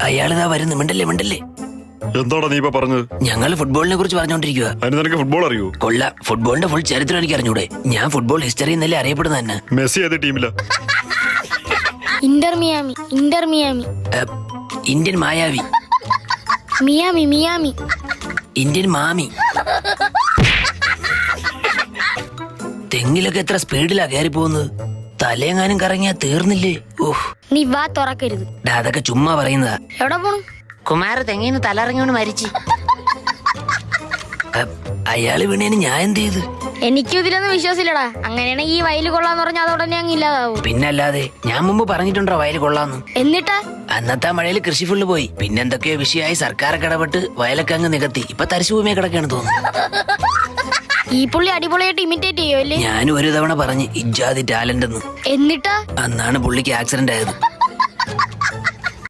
അയാളിതാ വരുന്നു. മിണ്ടല്ലേ. എന്താടാ നീ ഇപ്പൊ പറഞ്ഞത്? ഞങ്ങൾ ഫുട്ബോളിനെ കുറിച്ച് പറഞ്ഞോണ്ടിരിക്കുക. അതിന് നിനക്ക് ഫുട്ബോൾ അറിയോ? കൊള്ളാം. ഫുട്ബോളിന്റെ ഫുൾ ചരിത്രം എനിക്ക് അറിഞ്ഞൂടെ. ഞാൻ ഫുട്ബോൾ ഹിസ്റ്ററി എന്നല്ലേ അറിയപ്പെടുന്ന തന്നെ. മെസ്സി ഏത് ടീമിലാ? Inter Miami. ഇന്ത്യൻ മായാവി. മിയാമി. ഇന്ത്യൻ മാമി. തെങ്ങിലൊക്കെ എത്ര സ്പീഡിലാ കയറി പോകുന്നത്. തലയെങ്ങാനും കറങ്ങിയാ തീർന്നില്ലേ? ഓഹ്, നീ വാ തുറക്കരുത്. അതൊക്കെ ചുമ്മാ പറയുന്നതാ. എവിടെ പോണു? കുമാർ തെങ്ങിന്ന് തലറങ്ങിയോണ്ട് മരിച്ചു. അയാള് വീണേന് ഞാൻ എന്ത് ചെയ്തു? എനിക്കും ഇതിലൊന്നും വിശ്വാസമില്ലടാ. അങ്ങനെയാണെങ്കിൽ ഈ വയല് കൊള്ളാന്ന് പറഞ്ഞാൽ അതോടനെ അങ്ങ് ഇല്ലാതാവും. പിന്നല്ലാതെ, ഞാൻ മുമ്പ് പറഞ്ഞിട്ടുണ്ടോ വയല് കൊള്ളാന്ന്? എന്നിട്ടാ അന്നത്തെ മഴയിൽ കൃഷി ഫുള്ള് പോയി. പിന്നെന്തൊക്കെയോ വിഷയമായി സർക്കാരൊക്കെ ഇടപെട്ട് വയലൊക്കെ അങ്ങ് നികത്തി. ഇപ്പൊ തരിശുഭൂമിയെ കിടക്കാണ് തോന്നുന്നു. ഈ പുള്ളി അടിപൊളിയായിട്ട് ഇമിറ്റേറ്റ് ചെയ്യുമല്ലേ? ഞാനും ഒരു തവണ പറഞ്ഞ് ഇജാതി ടാലന്റ് എന്ന്. എന്നിട്ടാ അന്നാണ് പുള്ളിക്ക് ആക്സിഡന്റ് ആയത്.